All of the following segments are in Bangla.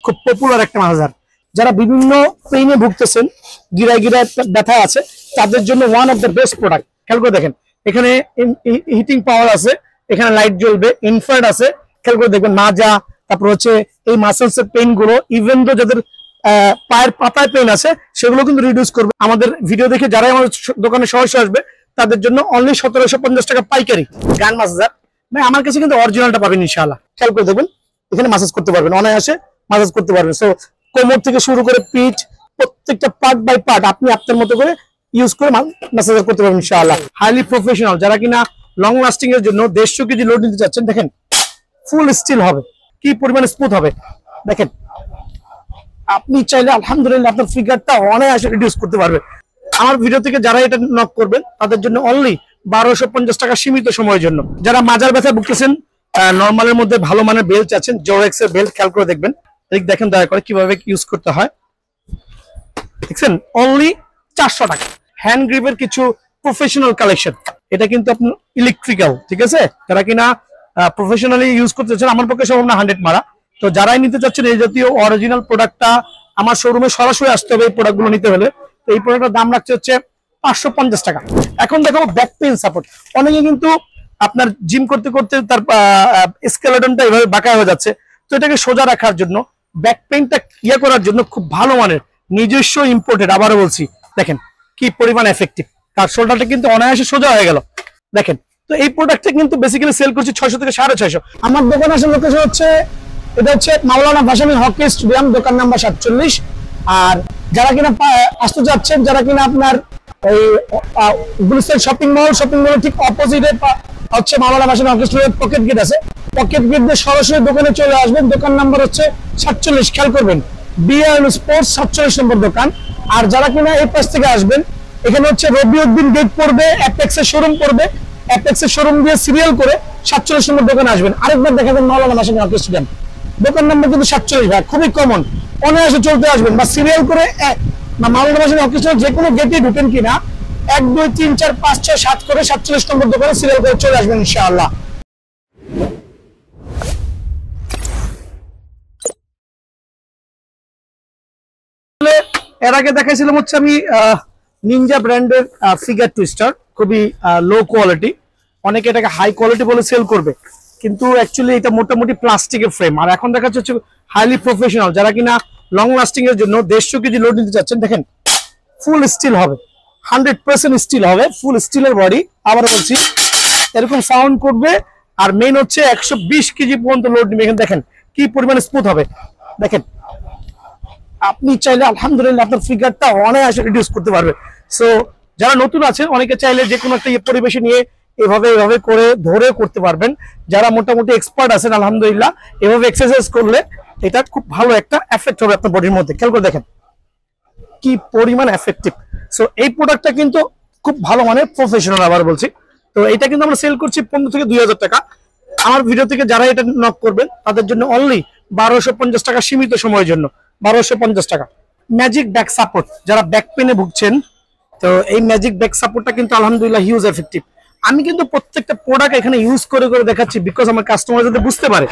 খুব পপুলার একটা মাসাজার। যারা বিভিন্ন পেইনে ভুগতেছেন, গিরায় গিরায় ব্যথা আছে, তাদের জন্য one of the best product. খেয়াল করে দেখেন, এখানে হিটিং পাওয়ার আছে, এখানে লাইট জ্বলবে, ইনফ্রারেড আছে। খেয়াল করে দেখবেন মাজা, তারপর হচ্ছে এই মাসেলস এর পেইন গুলো, ইভেন তো যাদের পায়ের পাতায় পেইন আছে সেগুলো কিন্তু রিডিউস করবে। আমাদের ভিডিও দেখে যারাই আমাদের দোকানে সরাসরি আসবে তাদের জন্য অনলি 1750 টাকা পাইকারি গান মাসাজার। ভাই আমার কাছে কিন্তু অরিজিনালটা পাবেন ইনশাআল্লাহ। খেয়াল করে দেখবেন, এখানে মাসাজ করতে পারবেন, অনায়াসে মাসাজ করতে পারবেন। সো কোমর থেকে শুরু করে পিঠ, প্রত্যেকটা পার্ট বাই পার্ট আপনি আপনার মতো করে ইউজ করে মাসাজ করতে পারবেন ইনশাআল্লাহ। হাইলি প্রফেশনাল, যারা কিনা লং লাস্টিং এর জন্য 150 কেজি লোড নিতে চাচ্ছেন, দেখেন ফুল স্টিল হবে, কি পরিমাণে স্মুথ হবে দেখেন। আপনি চাইলে আলহামদুলিল্লাহ আপনার ফিগারটা অনায়াসে রিডিউস করতে পারবে। আমার ভিডিও থেকে যারা এটা নক করবেন তাদের জন্য অনলি 1250 টাকা সীমিত সময়ের জন্য। যারা মাজার ব্যথা ভুগতেছেন, নরমালের মধ্যে ভালো মানের বেল্ট চাচ্ছেন, জোরেক্স এর বেল্ট, খেয়াল করে দেখবেন, দেখেন দয়া করে কিভাবে ইউজ করতে হয়, দেখছেন অনলি 400 টাকা। হ্যান্ড গ্রিপের কিছু প্রফেশনাল কালেকশন, এটা কিন্তু আপনার ইলেকট্রিক্যাল, ঠিক আছে। যারা কিনা প্রফেশনালি ইউজ করতে চাচ্ছেন, আমার পক্ষে সম্ভব না 100 মারা, তো যারাই নিতে চাচ্ছেন এই জাতীয় অরিজিনাল প্রোডাক্টটা, আমার শোরুমে সরাসরি আসতে হবে এই প্রোডাক্টগুলো নিতে হলে। তো এই প্রোডাক্টের দাম রাখছে হচ্ছে 550 টাকা। এখন দেখো ব্যাক পেইন সাপোর্ট, অনেকে কিন্তু আপনার জিম করতে করতে তার স্কেলেটনটা এভাবে বাঁকা হয়ে যাচ্ছে, তো এটাকে সোজা রাখার জন্য, ব্যাক পেইনটা ইয়ে করার জন্য খুব ভালো মানের নিজস্ব ইম্পোর্টেড, আবারও বলছি দেখেন কি পরিমাণ এফেক্টিভ, তার শোল্ডারটা কিন্তু অনায়াসে সোজা হয়ে গেল দেখেন। তো এই প্রোডাক্টটা কিন্তু বেসিক্যালি সেল করছি 600 থেকে 650। আমার দোকান আসলে লোকেশন হচ্ছে, এটা হচ্ছে মাওলানা ভাসানী হকি স্টেডিয়াম, দোকান নাম্বার 47। আর যারা কিনা আসতে যাচ্ছেন, যারা কিনা আপনার এই গুলিস্তান শপিং মলের ঠিক অপোজিটে হচ্ছে Maulana Bhashani hockey stadium pocket gate আছে, পকেট গেট দিয়ে সরাসরি দোকানে চলে আসবেন। দোকান নাম্বার হচ্ছে 47, খেয়াল করবেন, বিআর স্পোর্টস 47 নম্বর দোকান। আর যারা কিনা এই পাশ থেকে আসবেন, এখানে হচ্ছে রবিউদ্দিন গেট পড়বে, অ্যাপেক্সের শোরুম পড়বে, অ্যাপেক্সের শোরুম দিয়ে সিরিয়াল করে 47 নম্বর দোকানে আসবেন। আরেকবার দেখা যান মাওলানা ভাসানী হকি স্টেডিয়াম, দোকান নাম্বার কিন্তু 47 ভাই, খুবই কমন, অনায়াসে চলতে আসবেন। বা সিরিয়াল করে মাওলানা ভাসানী হকি স্টেডিয়াম যে কোনো গেটে ঢুকেন কিনা 1 2 3 4 5 6 7 করে 47 নম্বর দোকানে সিরিয়াল করে চলে আসবেন ইনশাআল্লাহ। এর আগে দেখাইছিলাম হচ্ছে আমি নিনজা ব্র্যান্ডের ফিগার টুইস্টার, খুবই লো কোয়ালিটি, অনেকে এটাকে হাই কোয়ালিটি বলে সেল করবে, কিন্তু অ্যাকচুয়ালি এটা মোটামুটি প্লাস্টিকের ফ্রেম। আর এখন দেখা যাচ্ছে হাইলি প্রফেশনাল, যারা কিনা লং লাস্টিং এর জন্য 150 কেজি লোড নিতে চাচ্ছেন, দেখেন ফুল স্টিল হবে, 100% স্টিল হবে, ফুল স্টিলের বডি। আবার বলছি এরকম সাউন্ড করবে। আর মেইন হচ্ছে 120 কেজি পর্যন্ত লোড নিবে, এখানে দেখেন কি পরিমাণে স্মুথ হবে দেখেন। আপনি চাইলে আলহামদুলিল্লাহ আপনার ফিগারটা অনায়াসে রিডিউস করতে পারবে। সো যারা নতুন আছেন, অনেকে চাইলে যে কোনো একটা পরিবেশে নিয়ে এভাবে করে ধরে করতে পারবেন। যারা মোটামুটি এক্সপার্ট আছেন আলহামদুলিল্লাহ, এভাবে এক্সারসাইজ করলে এটা খুব ভালো একটা এফেক্ট হবে আপনার বডির মধ্যে। খেয়াল করে দেখেন কি পরিমাণ এফেক্টিভ। সো এই প্রোডাক্টটা কিন্তু খুব ভালো মানে প্রফেশনাল, আবার বলছি। তো এটা কিন্তু আমরা সেল করছি 15 থেকে 2000 টাকা। আমার ভিডিও থেকে যারা এটা নক করবেন তাদের জন্য অনলি 1250 টাকা সীমিত সময়ের জন্য, 1250 টাকা। ম্যাজিক ব্যাক সাপোর্ট, যারা ব্যাক পেনে ভুগছেন, তো এই ম্যাজিক ব্যাক সাপোর্টটা কিন্তু আলহামদুলিল্লাহ হিউজ এফেক্টিভ। আমি কিন্তু প্রত্যেকটা প্রোডাক্ট এখানে ইউজ করে দেখাচ্ছি, বিকজ আমার কাস্টমার যাতে বুঝতে পারে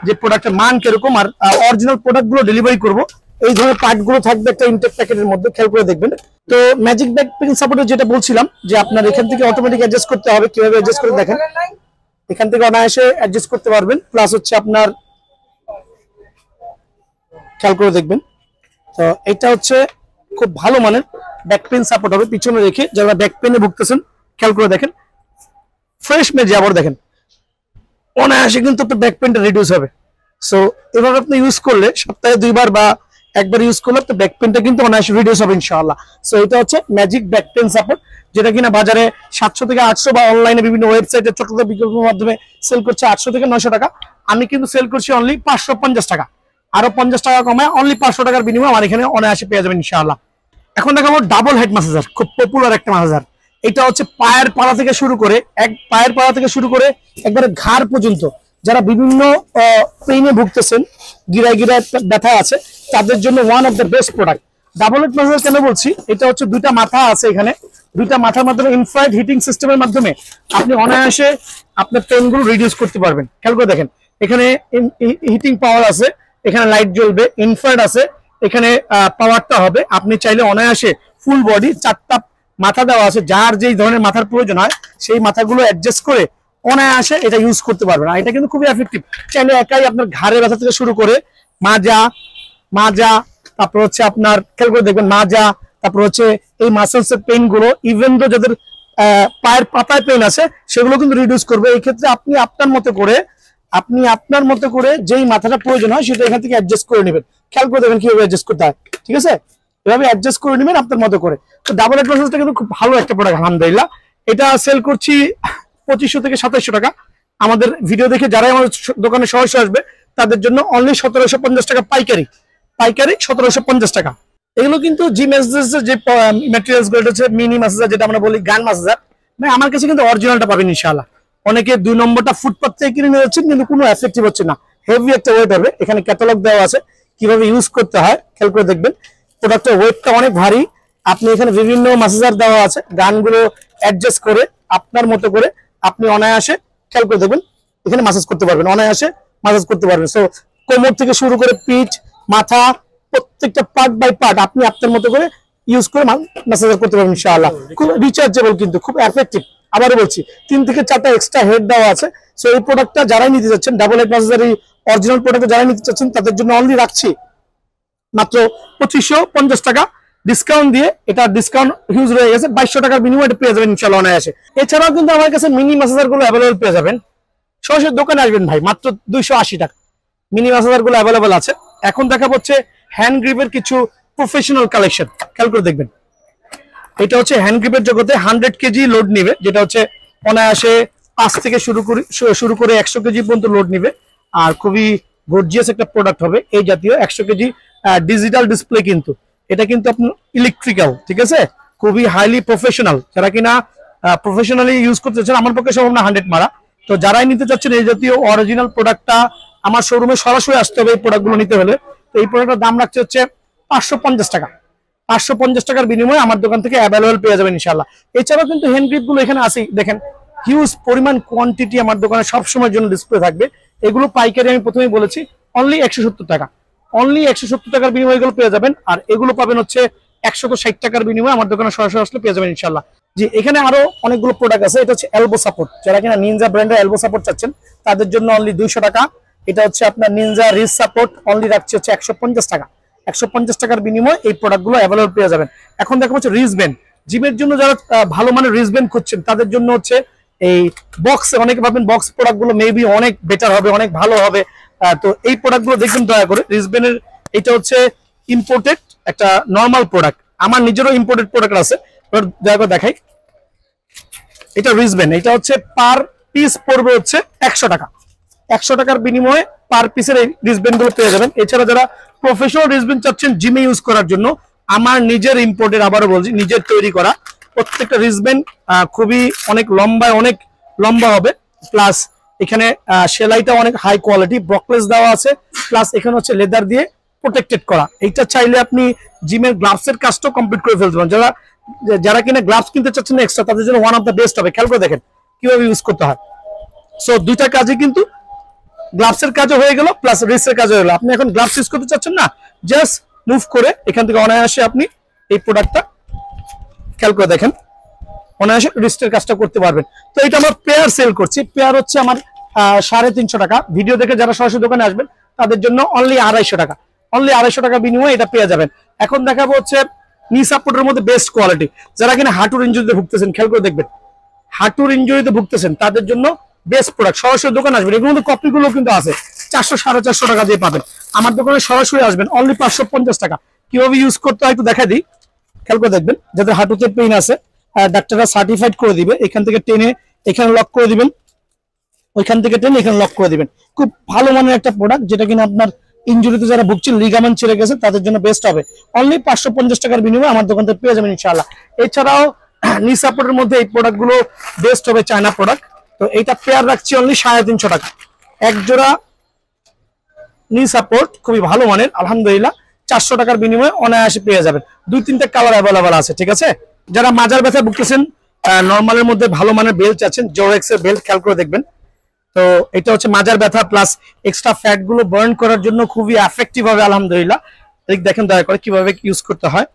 যে প্রোডাক্টের মান কিরকম। আর অরিজিনাল প্রোডাক্টগুলো ডেলিভারি করব, এই ধরনের পার্টগুলো থাকবে একটা ইনটেক প্যাকেটের মধ্যে, খেয়াল করে দেখবেন। তো ম্যাজিক ব্যাক পেন সাপোর্টের যেটা বলছিলাম, যে আপনার এখান থেকে অটোমেটিক অ্যাডজাস্ট করতে হবে, কিভাবে অ্যাডজাস্ট করে দেখেন, এখান থেকে অনায়াসে অ্যাডজাস্ট করতে পারবেন। প্লাস হচ্ছে আপনার খেয়াল করে দেখবেন, তো এটা হচ্ছে খুব ভালো মানের ব্যাক পেন সাপোর্ট হবে পিছনে রেখে। যারা ব্যাক পেনে ভুগতেছেন খেয়াল করে দেখেন, ফ্রেশ মেজে আবার দেখেন অনায়াসে কিন্তু আপনার ব্যাক পেনটা রিডিউস হবে। সো এভাবে আপনি ইউজ করলে সপ্তাহে 2 বার বা একবার ইউজ করলে আপনার ব্যাক পেনটা কিন্তু অনায়াসে রিডিউস হবে ইনশাআল্লাহ। সো এটা হচ্ছে ম্যাজিক ব্যাক পেন সাপোর্ট, যেটা কিনা বাজারে 700 থেকে 800 বা অনলাইনে বিভিন্ন ওয়েবসাইটে ছোট বিজ্ঞাপনের মাধ্যমে সেল করছে 800 থেকে 900 টাকা। আমি কিন্তু সেল করছি অনলি 550 টাকা, আরো 50 টাকা কমায় অনলি 500 টাকার বিনিময়ে আমার এখানে অনায়াসে পেয়ে যাবেন ইনশাআল্লাহ। এখন দেখাবো ডাবল হেড মাসাজার, খুব পপুলার একটা মাসাজার। এটা হচ্ছে পায়ের পাড়া থেকে শুরু করে একবারে ঘাড় পর্যন্ত, যারা বিভিন্ন পেইনে ভুগতেছেন, গিরায় গিরায় ব্যথা আছে, তাদের জন্য one of the best product. Double head মাসাজার কেন বলছি, এটা হচ্ছে 2টা মাথা আছে, এখানে 2টা মাথার মাধ্যমে ইনফ্রারেড হিটিং সিস্টেমের মাধ্যমে আপনি অনায়াসে আপনার পেইনগুলো রিডিউস করতে পারবেন। খেয়াল করে দেখেন, এখানে হিটিং পাওয়ার আছে, এখানে লাইট জ্বলবে, ইনফ্রারেড আছে, এখানে পাওয়ারটা হবে। আপনি চাইলে অনায়াসে ফুল বডি 4টা মাথা দেওয়া আছে, যার যেই ধরনের মাথার প্রয়োজন হয় সেই মাথাগুলো অ্যাডজাস্ট করে অনায়াসে এটা ইউজ করতে পারবেন। আর এটা কিন্তু খুবই এফেক্টিভ। চাইলে একাই আপনার ঘাড়ের ব্যথা থেকে শুরু করে মাজা, তারপর হচ্ছে আপনার খেয়াল করে দেখবেন মাজা, তারপর হচ্ছে এই মাসেলস এর পেইন গুলো, ইভেন তো যাদের পায়ের পাতায় পেইন আছে সেগুলো কিন্তু রিডিউস করবে। এই ক্ষেত্রে আপনি আপনার মতো করে যেই মাথাটা প্রয়োজন হয় সেটা এখান থেকে অ্যাডজাস্ট করে নেবেন। খেয়াল করে দেখবেন কিভাবে অ্যাডজাস্ট করতে হয়, ঠিক আছে? এভাবে অ্যাডজাস্ট করে নেবেন আপনার মতো করে। তো ডাবল হেড ম্যাসাজটা কিন্তু খুব ভালো একটা প্রোডাক্ট, আলহামদুলিল্লাহ। এটা সেল করছি 2500 থেকে 2700 টাকা। আমাদের ভিডিও দেখে যারাই আমাদের দোকানে সরাসরি আসবে তাদের জন্য অনলি 1750 টাকা পাইকারি 1750 টাকা। এগুলো কিন্তু জি ম্যাসাজের যে ম্যাটেরিয়ালস গুলো হচ্ছে মিনি ম্যাসাজার, যেটা আমরা বলি গান ম্যাসাজার, মানে আমার কাছে কিন্তু অরিজিনালটা পাবেন ইনশাআল্লাহ। অনেকে 2 নম্বরটা ফুটপাথ থেকে কিনে নিয়ে যাচ্ছেন কিন্তু কোনো এফেক্টিভ হচ্ছে না, হেভি একটা ওয়েট হবে। এখানে ক্যাটালগ দেওয়া আছে কিভাবে ইউজ করতে হয়, খেয়াল করে দেখবেন। প্রোডাক্টের ওয়েটটা অনেক ভারী। আপনি এখানে বিভিন্ন ম্যাসাজার দেওয়া আছে, গানগুলো অ্যাডজাস্ট করে আপনার মতো করে আপনি অনায়াসে, খেয়াল করে দেখবেন, এখানে ম্যাসাজ করতে পারবেন, অনায়াসে ম্যাসাজ করতে পারবেন। সো কোমর থেকে শুরু করে পিঠ, মাথা, প্রত্যেকটা পার্ট বাই পার্ট আপনি আপনার মতো করে ইউজ করে ম্যাসাজ করতে পারবেন ইনশাআল্লাহ। খুব রিচার্জেবল, কিন্তু খুব এফেক্টিভ। আবারও বলছি, 3 থেকে 4টা এক্সট্রা হেড দেওয়া আছে। সো এই প্রোডাক্টটা যারাই নিতে চাচ্ছেন, ডাবল হেড ম্যাসাজার এই অরিজিনাল প্রোডাক্টটা যারাই নিতে চাচ্ছেন তাদের জন্য অনলি রাখছি মাত্র 2550 টাকা ডিসকাউন্ট দিয়ে। এটা ডিসকাউন্ট হিউজ রয়ে গেছে, 2200 টাকার বিনিময়ে এটা পেয়ে যাবেন ইনশাআল্লাহ অনায়াসে। এছাড়াও কিন্তু আমার কাছে মিনি ম্যাসাজার গুলো অ্যাভেলেবল পেয়ে যাবেন। সরাসরি দোকানে আসবেন ভাই, মাত্র 280 টাকা মিনি ম্যাসাজার গুলো অ্যাভেলেবল আছে। এখন দেখা হচ্ছে হ্যান্ড গ্রিপের কিছু প্রফেশনাল কালেকশন, খেয়াল করে দেখবেন। এটা হচ্ছে হ্যান্ড গ্রিপের জগতে 100 কেজি লোড নিবে, যেটা হচ্ছে অনায়াসে 5 থেকে শুরু করে 100 কেজি পর্যন্ত লোড নিবে। আর খুবই গর্জিয়াস একটা প্রোডাক্ট হবে এই জাতীয় 100 কেজি ডিজিটাল ডিসপ্লে। কিন্তু এটা কিন্তু আপনার ইলেকট্রিক্যাল, ঠিক আছে? খুবই হাইলি প্রফেশনাল। যারা কিনা প্রফেশনালি ইউজ করতে চাচ্ছেন, আমার পক্ষে সম্ভব না 100 মারা, তো যারাই নিতে চাচ্ছেন এই জাতীয় অরিজিনাল প্রোডাক্টটা, আমার শোরুমে সরাসরি আসতে হবে এই প্রোডাক্টগুলো নিতে হলে। তো এই প্রোডাক্টের দাম রাখছে হচ্ছে 550 টাকা। 550 টাকার বিনিময়ে আমার দোকান থেকে অ্যাভেলেবল পেয়ে যাবেন ইনশাআল্লাহ। এছাড়াও কিন্তু হ্যান্ড গ্রিপ গুলো এখানে আছে, দেখেন হিউজ পরিমাণ কোয়ান্টিটি আমার দোকানে সবসময়ের জন্য ডিসপ্লে থাকবে। এগুলো পাইকারি আমি প্রথমেই বলেছি অনলি 170 টাকা, অনলি 170 টাকার বিনিময়ে এগুলো পেয়ে যাবেন। আর এগুলো পাবেন হচ্ছে 160 টাকার বিনিময়ে আমার দোকানে সরাসরি আসলে পেয়ে যাবেন ইনশাআল্লাহ। জি, এখানে আরো অনেকগুলো প্রোডাক্ট আছে। এটা হচ্ছে এলবো সাপোর্ট, যারা কিনা নিনজা ব্র্যান্ডের এলবো সাপোর্ট চাচ্ছেন তাদের জন্য অনলি 200 টাকা। এটা হচ্ছে আপনার নিনজা রিস সাপোর্ট, অনলি রাখছে হচ্ছে 150 টাকা। 150 টাকার বিনিময়ে এই প্রোডাক্টগুলো অ্যাভেলেবল পেয়ে যাবেন। এখন দেখা হচ্ছে রিসব্যান্ড, জিমের জন্য যারা ভালো মানের রিসব্যান্ড খুঁজছেন তাদের জন্য হচ্ছে এই বক্স, অনেকে ভাবেন বক্স প্রোডাক্টগুলো মেবি অনেক বেটার হবে, অনেক ভালো হবে। তো এই প্রোডাক্টগুলো দেখবেন দয়া করে। রিসব্যান্ডের এটা হচ্ছে ইম্পোর্টেড একটা নরমাল প্রোডাক্ট, আমার নিজেরও ইম্পোর্টেড প্রোডাক্ট আছে, দয়া করে দেখাই। এটা রিসব্যান্ড, এটা হচ্ছে পার পিস পড়বে হচ্ছে 100 টাকা। 100 টাকার বিনিময়ে পার পিসের এই রিসব্যান্ড গুলো পেয়ে যাবেন। এছাড়া যারা প্রফেশনাল রিসব্যান্ড চাচ্ছেন জিমে ইউজ করার জন্য, আমার নিজের ইম্পোর্টেড, আবারও বলছি নিজের তৈরি করা প্রত্যেকটা রিসব্যান্ড খুবই অনেক লম্বা হবে। প্লাস এখানে সেলাইটা অনেক হাই কোয়ালিটি, ব্রকলেস দেওয়া আছে। প্লাস এখানে হচ্ছে লেদার দিয়ে প্রোটেক্টেড করা। এইটা চাইলে আপনি জিমের গ্লাভস এর কাজটাও কমপ্লিট করে ফেলতে পারেন। যারা কিনা গ্লাভস কিনতে চাচ্ছেন এক্সট্রা, তাদের জন্য ওয়ান অফ দ্য বেস্ট হবে। খেয়াল করে দেখেন কিভাবে ইউজ করতে হয়। সো দুইটা কাজে কিন্তু গ্লাভস এর কাজও হয়ে গেল, প্লাস রিস্টের কাজও হয়ে গেল। আপনি এখন গ্লাভস ইউজ করতে চাচ্ছেন না, জাস্ট মুভ করে এখান থেকে অনায়াসে আপনি এই প্রোডাক্টটা, খেয়াল করে দেখেন, অনায়াসে রিস্টের কাজটা করতে পারবেন। তো এটা আমরা পেয়ার সেল করছি। পেয়ার হচ্ছে আমার 350 টাকা। ভিডিও দেখে যারা সরাসরি দোকানে আসবেন তাদের জন্য অনলি 250 টাকা, অনলি 250 টাকা বিনিময়ে এটা পেয়ে যাবেন। এখন দেখাবো হচ্ছে নি সাপোর্টের মধ্যে বেস্ট কোয়ালিটি। যারা কিনা হাঁটুর ইনজুরিতে ভুগতেছেন, খেয়াল করে দেখবেন, হাঁটুর ইনজুরিতে ভুগতেছেন তাদের জন্য বেস্ট প্রোডাক্ট। সরাসরি দোকানে আসবেন, এগুলো মধ্যে কপিগুলো কিন্তু আছে, 400-450 টাকা দিয়ে পাবেন। আমার দোকানে সরাসরি আসবেন অনলি 550 টাকা। কিভাবে ইউজ করতে হয় একটু দেখা দিই, খেয়াল করে দেখবেন। যাদের হাঁটুতে পেইন আছে ডাক্তাররা সার্টিফাইড করে দিবে। এখান থেকে টেনে এখানে লক করে দিবেন, ওইখান থেকে টেনে এখানে লক করে দিবেন। খুব ভালো মানের একটা প্রোডাক্ট, যেটা কিনা আপনার ইনজুরিতে যারা ভুগছেন, লিগামেন্ট ছিঁড়ে গেছে, তাদের জন্য বেস্ট হবে। অনলি 550 টাকার বিনিময়ে আমার দোকান থেকে পেয়ে যাবেন ইনশাআল্লাহ। এছাড়াও নি সাপোর্টের মধ্যে এই প্রোডাক্টগুলো বেস্ট হবে, চায়না প্রোডাক্ট। তো এইটা পেয়ার রাখছি অনলি 350 টাকা। এক জোড়া নি সাপোর্ট খুবই ভালো মানের, আলহামদুলিল্লাহ 400 টাকার বিনিময়ে অনায়াসে পেয়ে যাবেন। 2-3টা কালার অ্যাভেলেবল আছে, ঠিক আছে? যারা মাজার ব্যথা ভুগতেছেন, নর্মালের মধ্যে ভালো মানের বেল্ট আছেন, জোরেক্স এর বেল্ট, খেয়াল করে দেখবেন তো এটা হচ্ছে মাজার ব্যথা প্লাস এক্সট্রা ফ্যাট গুলো বার্ন করার জন্য খুবই এফেক্টিভ হবে আলহামদুলিল্লাহ। দেখেন দয়া করে কিভাবে ইউজ করতে হয়,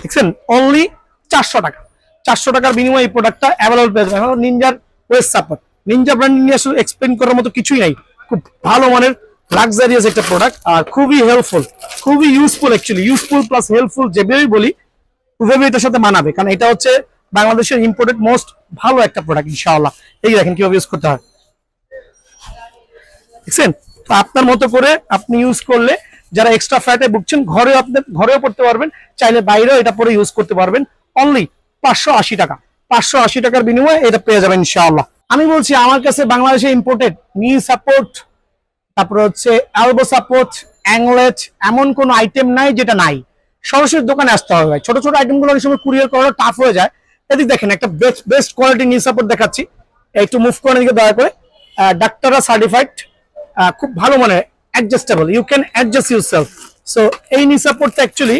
দেখছেন অনলি 400 টাকা। 400 টাকার বিনিময়ে এই প্রোডাক্টটা অ্যাভেলেবল পেয়ে যাবেন। নিনজার ওয়েস্ট সাপোর্ট, নিনজা ব্র্যান্ড নিয়ে আসলে এক্সপ্লেন করার মতো কিছুই নাই, খুব ভালো মানের লাক্সারিয়াস একটা প্রোডাক্ট আর খুবই হেল্পফুল, খুবই useful. Actually useful plus helpful যেভাবেই বলি ওভাবে এটার সাথে মানাবে, কারণ এটা হচ্ছে বাংলাদেশের ইম্পোর্টেড মোস্ট ভালো একটা প্রোডাক্ট ইনশাআল্লাহ। এই দেখেন কিভাবে ইউজ করতে হয়, দেখছেন? তো আপনার মতো করে আপনি ইউজ করলে যারা এক্সট্রা ফ্যাটে ভুগছেন ঘরেও পড়তে পারবেন, চাইলে বাইরেও এটা পরে ইউজ করতে পারবেন। অনলি 580 টাকা, 580 টাকার বিনিময়ে এটা পেয়ে যাবেন ইনশাআল্লাহ। আমি বলছি আমার কাছে বাংলাদেশে ইম্পোর্টেড নি সাপোর্ট, তারপরে হচ্ছে এলবো সাপোর্ট, অ্যাংলেট, এমন কোন আইটেম নাই যেটা নাই। সরাসরি দোকানে আসতে হবে ভাই। ছোট ছোট আইটেমগুলো অনেক সময় কুরিয়ার করা টাফ হয়ে যায়। এদিক দেখেন একটা বেস্ট কোয়ালিটি নি সাপোর্ট দেখাচ্ছি, একটু মুভ করে দিকে দয়া করে। ডাক্তাররা সার্টিফাইড, খুব ভালো মানে adjustable, you can adjust yourself. So এই নি সাপোর্টটা অ্যাকচুয়ালি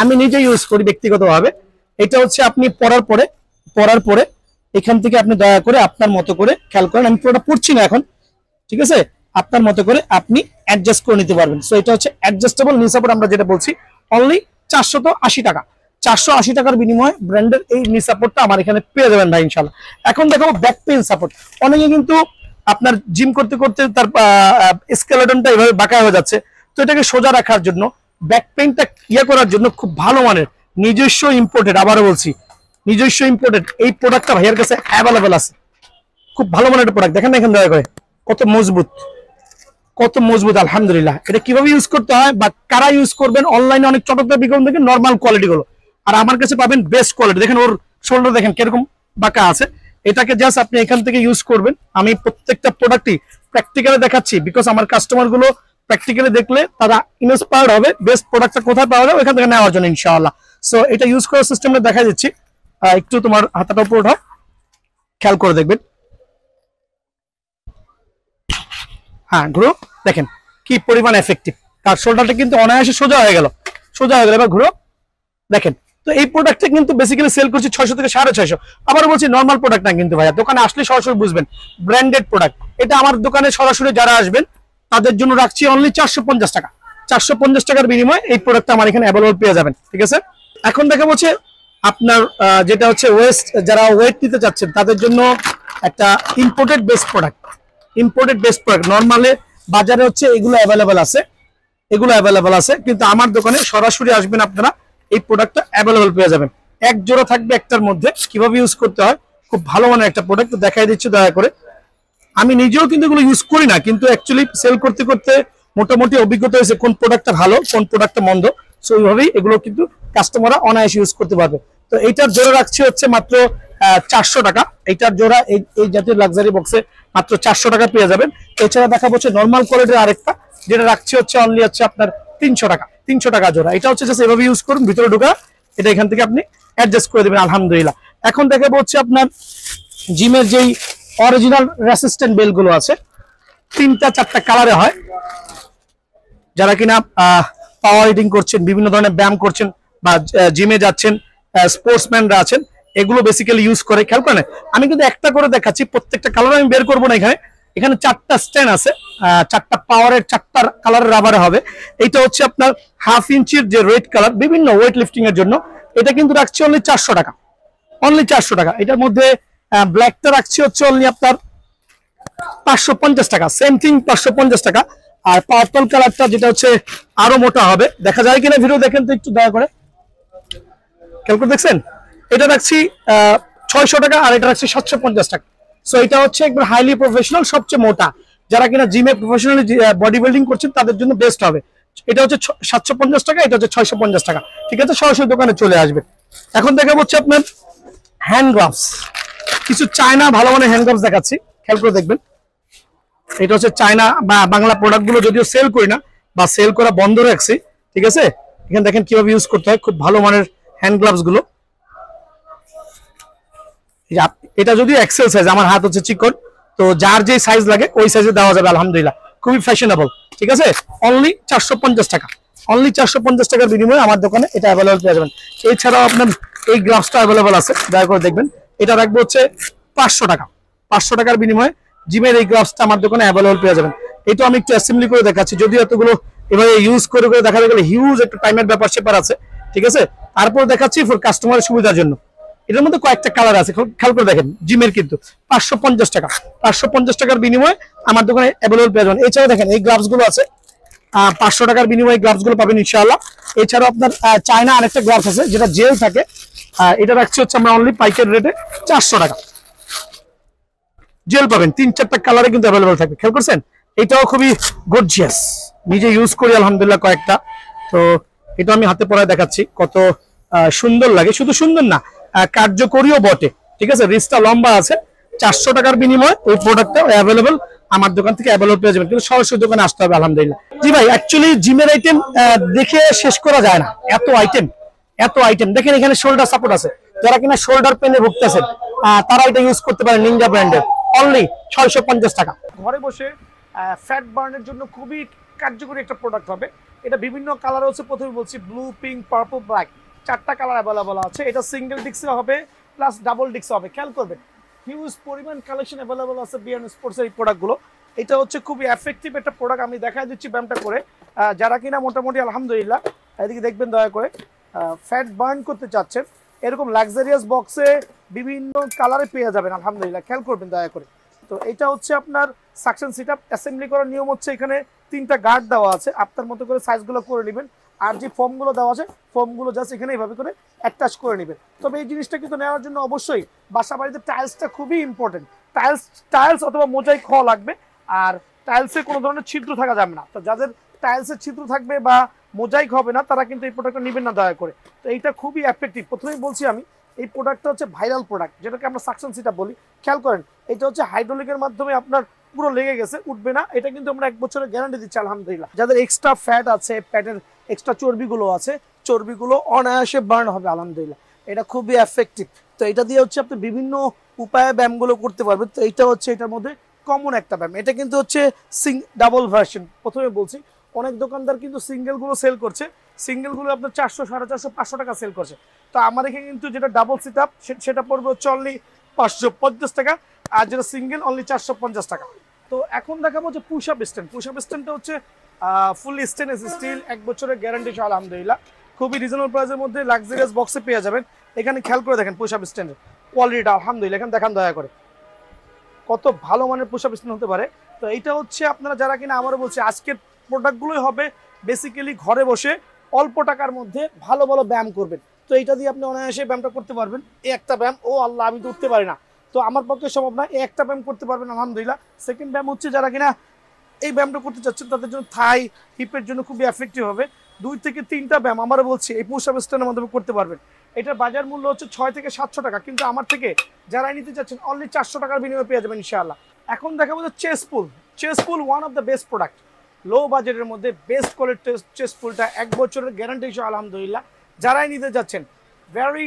আমি নিজে ইউজ করি ব্যক্তিগতভাবে। এটা হচ্ছে আপনি পরার পরে এখান থেকে আপনি দয়া করে আপনার মতো করে খেয়াল করেন, আমি পুরোটা পড়ছি না এখন, ঠিক আছে? আপনার মতো করে আপনি অ্যাডজাস্ট করে নিতে পারবেন। সো এটা হচ্ছে অ্যাডজাস্টেবল নি সাপোর্ট, আমরা যেটা বলছি অনলি 480 টাকা। 480 টাকার বিনিময়ে ব্র্যান্ডের এই নি সাপোর্টটা আমার এখানে পেয়ে যাবেন ভাই ইনশাআল্লাহ। এখন দেখাবো ব্যাক পেইন সাপোর্ট। অনেকে কিন্তু আপনার জিম করতে করতে তার স্কেলেটনটা এভাবে বাঁকা হয়ে যাচ্ছে, তো এটাকে সোজা রাখার জন্য, ব্যাক পেইনটা করার জন্য খুব ভালো মানের নিজস্ব ইম্পোর্টেড, আবারও বলছি নিজস্ব ইম্পোর্টেড এই প্রোডাক্টটা ভাইয়ের কাছে অ্যাভেলেবেল আছে। খুব ভালো মানের প্রোডাক্ট, দেখেন না এখানে দয়া করে কত মজবুত আলহামদুলিল্লাহ। এটা কিভাবে ইউজ করতে হয় বা কারা ইউজ করবেন, অনলাইনে অনেক চটকদার বিজ্ঞাপন দেখেন নর্মাল কোয়ালিটি গুলো, আর আমার কাছে পাবেন বেস্ট কোয়ালিটি। দেখেন ওর শোল্ডার দেখেন কিরকম বাঁকা আছে, এটাকে জাস্ট আপনি এখান থেকে ইউজ করবেন। আমি প্রত্যেকটা প্রোডাক্টই প্র্যাকটিক্যালি দেখাচ্ছি, বিকজ আমার কাস্টমার গুলো প্র্যাকটিক্যালি দেখলে তারা ইন্সপায়ার্ড হবে বেস্ট প্রোডাক্টটা কোথায় পাওয়া যাবে ওখান থেকে নেওয়ার জন্য ইনশাআল্লাহ। সো এটা ইউজ করার সিস্টেমটা দেখা দিচ্ছি, একটু তোমার হাতাটা উপর উঠাও, খেয়াল করে দেখবেন। হ্যাঁ ঘুরো, দেখেন কি পরিমাণ এফেক্টিভ, তার শোল্ডারটা কিন্তু অনায়াসে সোজা হয়ে গেল। এবার ঘুরো, দেখেন। তো এই প্রোডাক্টটা কিন্তু বেসিক্যালি সেল করছি 600 থেকে 650। আবার বলছি নর্মাল প্রোডাক্ট না কিন্তু ভাইয়া, দোকানে আসলে সরাসরি বুঝবেন ব্র্যান্ডেড প্রোডাক্ট। এটা আমার দোকানে সরাসরি যারা আসবেন তাদের জন্য রাখছি অনলি 450 টাকা। 450 টাকার বিনিময়ে এই প্রোডাক্টটা আমার এখানে অ্যাভেলেবল পেয়ে যাবেন, ঠিক আছে? এখন দেখা হচ্ছে আপনার যেটা হচ্ছে যারা ওয়েট নিতে চাচ্ছেন তাদের জন্য একটা ইম্পোর্টেড বেস্ট প্রোডাক্ট। নর্মালে বাজারে হচ্ছে এগুলো অ্যাভেলেবেল আছে, কিন্তু আমার দোকানে সরাসরি আসবেন আপনারা, এই প্রোডাক্টটা অ্যাভেলেবেল পেয়ে যাবেন। এক জোড়া থাকবে একটার মধ্যে, কিভাবে ইউজ করতে হয় খুব ভালো মানের একটা প্রোডাক্ট দেখাই দিচ্ছি দয়া করে। আমি নিজেও কিন্তু এগুলো ইউজ করি না, কিন্তু অ্যাকচুয়ালি সেল করতে করতে মোটামুটি অভিজ্ঞতা হয়েছে কোন প্রোডাক্টটা ভালো কোন প্রোডাক্টটা মন্দ। সো এইভাবেই এগুলো কিন্তু কাস্টমাররা অনায়াসে ইউজ করতে পারবে। তো এইটার জোড়া রাখছি হচ্ছে মাত্র 400 টাকা। এইটার জোড়া এই জাতীয় লাক্সারি বক্সে মাত্র 400 টাকা পেয়ে যাবেন। এছাড়া দেখা হচ্ছে নর্মাল কোয়ালিটির আরেকটা যেটা রাখছি হচ্ছে অনলি হচ্ছে আপনার 300 টাকা। 300 টাকা জোড়া। এটা হচ্ছে জাস্ট এভাবে ইউজ করুন, ভিতরে ঢোকা এটা এখান থেকে আপনি অ্যাডজাস্ট করে দেবেন আলহামদুলিল্লাহ। এখন দেখাবো হচ্ছে আপনার জিমের যেই অরিজিনাল রেসিস্ট্যান্ট বেল গুলো আছে, 3টা 4টা কালারে হয়। যারা কিনা পাওয়ার লিফটিং করছেন, বিভিন্ন ধরনের ব্যায়াম করছেন বা জিমে যাচ্ছেন, স্পোর্টসম্যানরা আছেন, এগুলো বেসিক্যালি ইউজ করে। খেয়াল করেন আমি কিন্তু একটা করে দেখাচ্ছি, প্রত্যেকটা কালার আমি বের করবো না। এখানে 4টা স্ট্যান্ড আছে, 4টা পাওয়ারের 4টা কালারের রাবারে হবে। এইটা হচ্ছে আপনার 1/2 ইঞ্চির যে রেড কালার বিভিন্ন ওয়েট লিফটিং এর জন্য, এটা কিন্তু রাখছি অনলি 400 টাকা। অনলি 400 টাকা। এটার মধ্যে ব্ল্যাকটা রাখছি হচ্ছে অনলি আপনার 550 টাকা। সেম থিং 550 টাকা। আর পার্পল কালারটা যেটা হচ্ছে আরো মোটা হবে, দেখা যায় কিনা ভিডিও দেখেন তো একটু দয়া করে, খেয়াল করে দেখছেন, এটা রাখছি 600 টাকা আর এটা রাখছি 750 টাকা। সো এটা হচ্ছে একবার হাইলি প্রফেশনাল, সবচেয়ে মোটা, যারা কিনা জিমে প্রফেশনালি বডি বিল্ডিং করছেন তাদের জন্য বেস্ট হবে। এটা হচ্ছে 750 টাকা, এটা হচ্ছে 650 টাকা। ঠিক আছে, সরাসরি দোকানে চলে আসবে। এখন দেখা হচ্ছে আপনার হ্যান্ড গ্লাভস, কিছু চায়না ভালো মানের হ্যান্ড গ্লাভস দেখাচ্ছি, খেয়াল করে দেখবেন। এটা হচ্ছে চায়না বা বাংলা প্রোডাক্ট গুলো যদিও সেল করি না বা সেল করা বন্ধ রাখছি, ঠিক আছে। এখানে দেখেন কিভাবে ইউজ করতে হয়, খুব ভালো মানের হ্যান্ড গ্লাভস গুলো। এটা যদিও এক্সেল সাইজ, আমার হাত হচ্ছে চিকন, তো যার যে সাইজ লাগে ওই সাইজে দেওয়া যাবে আলহামদুলিল্লাহ, খুবই ফ্যাশনেবল। ঠিক আছে, অনলি 450 টাকা। অনলি 450 টাকার বিনিময়ে আমার দোকানে এটা অ্যাভেলেবল পেয়ে যাবেন। এছাড়াও আপনার এই গ্লাভসটা অ্যাভেলেবল আছে, দয়া করে দেখবেন। এটা রাখবো হচ্ছে 500 টাকা। 500 টাকার বিনিময়ে জিমের এই গ্লাভসটা আমার দোকানে অ্যাভেলেবল পেয়ে যাবেন। এটা আমি একটু অ্যাসেম্বলি করে দেখাচ্ছি, যদিও এতগুলো এভাবে ইউজ করে দেখা গেলে হিউজ একটা টাইমের ব্যাপার স্যাপার আছে, ঠিক আছে। তারপর দেখাচ্ছি ফর কাস্টমারের সুবিধার জন্য। এটার মধ্যে কয়েকটা কালার আছে, খেয়াল করে দেখেন। জিমের কিন্তু 550 টাকা, 550 টাকার বিনিময়ে আমার দোকানে অ্যাভেলেবল পেয়ে যাবেন। এছাড়া দেখেন এই গ্লাভস গুলো আছে, 500 টাকার বিনিময়ে গ্লাভস গুলো পাবেন ইনশাআল্লাহ। এছাড়াও আপনার চায়না আরেকটা গ্লাভস আছে যেটা জেল থাকে, এটা রাখছি হচ্ছে আমরা অনলি পাইকারি রেটে 400 টাকা। জেল পাবেন 3-4টা কালারে কিন্তু অ্যাভেলেবল থাকবে, খেয়াল করছেন। এটাও খুবই গর্জিয়াস, নিজে ইউজ করি আলহামদুলিল্লাহ কয়েকটা। তো এটা আমি হাতে পরায় দেখাচ্ছি কত সুন্দর লাগে। শুধু সুন্দর না, কার্যকরীও বটে, ঠিক আছে। রিস্টটা লম্বা আছে। 400 টাকার বিনিময়ে এই প্রোডাক্টটা অ্যাভেলেবল আমার দোকান থেকে অ্যাভেলেবল পেয়ে যাবেন, কিন্তু সরাসরি দোকানে আসতে হবে আলহামদুলিল্লাহ। জি ভাই, অ্যাকচুয়ালি জিমের আইটেম দেখে শেষ করা যায় না, এত আইটেম এত আইটেম। দেখেন এখানে শোল্ডার সাপোর্ট আছে, যারা কিনা শোল্ডার পেনে ভুগতেছেন তারা এটা ইউজ করতে পারেন, নিনজা ব্র্যান্ডের, অনলি 650 টাকা। ঘরে বসে ফ্যাট বার্নের জন্য খুবই কার্যকরী একটা প্রোডাক্ট হবে। এটা বিভিন্ন কালার হচ্ছে, প্রথমে বলছি ব্লু, পিঙ্ক, পার্পল, ব্ল্যাক, 4টা কালার অ্যাভেলেবল আছে। এটা সিঙ্গেল ডিক্সে হবে প্লাস ডাবল ডিক্সে হবে, খেয়াল করবেন। হিউজ পরিমাণ কালেকশন অ্যাভেলেবল আছে বিয়ান স্পোর্টসের এই প্রোডাক্টগুলো। এটা হচ্ছে খুবই এফেক্টিভ একটা প্রোডাক্ট, আমি দেখাই দিচ্ছি ব্যায়ামটা করে। যারা কিনা মোটামুটি আলহামদুলিল্লাহ, এদিকে দেখবেন দয়া করে, ফ্যাট বার্ন করতে চাচ্ছেন, এরকম লাক্সারিয়াস বক্সে বিভিন্ন কালারে পেয়ে যাবেন আলহামদুলিল্লাহ, খেয়াল করবেন দয়া করে। তো এটা হচ্ছে আপনার সাকশন সিটআপ। অ্যাসেম্বলি করার নিয়ম হচ্ছে এখানে 3টা গার্ড দেওয়া আছে, আপনার মতো করে সাইজগুলো করে নেবেন। আর যে ফর্মগুলো দেওয়া আছে, ফর্মগুলো জাস্ট এখানে এইভাবে করে অ্যাটাচ করে নেবেন। তবে এই জিনিসটা কিন্তু নেওয়ার জন্য অবশ্যই বাসা বাড়িতে টাইলসটা খুবই ইম্পর্টেন্ট। টাইলস অথবা মোজাইক হওয়া লাগবে, আর টাইলসে কোনো ধরনের ছিদ্র থাকা যাবে না। তো যাদের টাইলসের ছিদ্র থাকবে বা মোজাইক হবে না, তারা কিন্তু এই প্রোডাক্টটা নেবেন না দয়া করে। তো এইটা খুবই এফেক্টিভ। প্রথমেই বলছি আমি, এই প্রোডাক্টটা হচ্ছে ভাইরাল প্রোডাক্ট, যেটাকে আমরা সাকশন সিটআপ বলি। খেয়াল করেন, এটা হচ্ছে হাইড্রোলিকের মাধ্যমে আপনার পুরো লেগে গেছে, উঠবে না। এটা কিন্তু আমরা 1 বছরের গ্যারান্টি দিচ্ছি আলহামদুলিল্লাহ। যাদের এক্সট্রা ফ্যাট আছে, প্যাটের এক্সট্রা চর্বিগুলো আছে, চর্বিগুলো অনায়াসে বার্ন হবে আলহামদুলিল্লাহ। এটা খুবই এফেক্টিভ। তো এটা দিয়ে হচ্ছে আপনি বিভিন্ন উপায়ে ব্যায়ামগুলো করতে পারবেন। তো এইটা হচ্ছে এটার মধ্যে কমন একটা ব্যায়াম। এটা কিন্তু হচ্ছে ডাবল ভার্সন। প্রথমে বলছি, অনেক দোকানদার কিন্তু সিঙ্গেলগুলো সেল করছে, সিঙ্গেলগুলো আপনার 400, 450, 500 টাকা সেল করছে। তো আমার এখানে কিন্তু যেটা ডাবল সিটআপ সেটা পড়বে হচ্ছে অনলি 550 টাকা, আর যেটা সিঙ্গেল অনলি 450 টাকা। তো এখন দেখাবো যে push up stand. Push up স্ট্যান্ডটা হচ্ছে ফুল স্টেনলেস স্টিল, 1 বছরের গ্যারান্টি সহ আলহামদুলিল্লাহ। খুবই রিজনেবল প্রাইসের মধ্যে লাক্সারিয়াস বক্সে পেয়ে যাবেন। এখানে খেয়াল করে দেখেন পুশ আপ স্ট্যান্ডের কোয়ালিটিটা আলহামদুলিল্লাহ, এখানে দেখান দয়া করে কত ভালো মানের পুশ আপ স্ট্যান্ড হতে পারে। তো এইটা হচ্ছে আপনারা যারা কিনা, আমারও বলছি আজকের প্রোডাক্টগুলোই হবে বেসিক্যালি ঘরে বসে অল্প টাকার মধ্যে ভালো ভালো ব্যায়াম করবেন। তো এইটা দিয়ে আপনি অনায়াসে ব্যায়ামটা করতে পারবেন। এই একটা ব্যায়াম, ও আল্লাহ আমি তো উঠতে পারি না, তো আমার পক্ষে সম্ভব না, এই একটা ব্যায়াম করতে পারবেন আলহামদুলিল্লাহ। সেকেন্ড ব্যায়াম হচ্ছে যারা কিনা এই ব্যায়ামটা করতে চাচ্ছেন, তাদের জন্য থাই, হিপের জন্য খুবই এফেক্টিভ হবে। 2 থেকে 3টা ব্যায়াম আমারও বলছি এই পুশ আপ স্ট্যান্ডের মাধ্যমে করতে পারবেন। এটার বাজার মূল্য হচ্ছে 6 থেকে 700 টাকা, কিন্তু আমার থেকে যারা নিতে চাচ্ছেন অনলি 400 টাকার বিনিময়ে পেয়ে যাবেন ইনশাআল্লাহ। এখন দেখাবো যে chest pull. Chest pull one of the best product, low বাজেটের মধ্যে বেস্ট কোয়ালিটির চেস্ট পুলটা, 1 বছরের গ্যারান্টি সহ আলহামদুলিল্লাহ। যারাই নিতে যাচ্ছেন ভেরি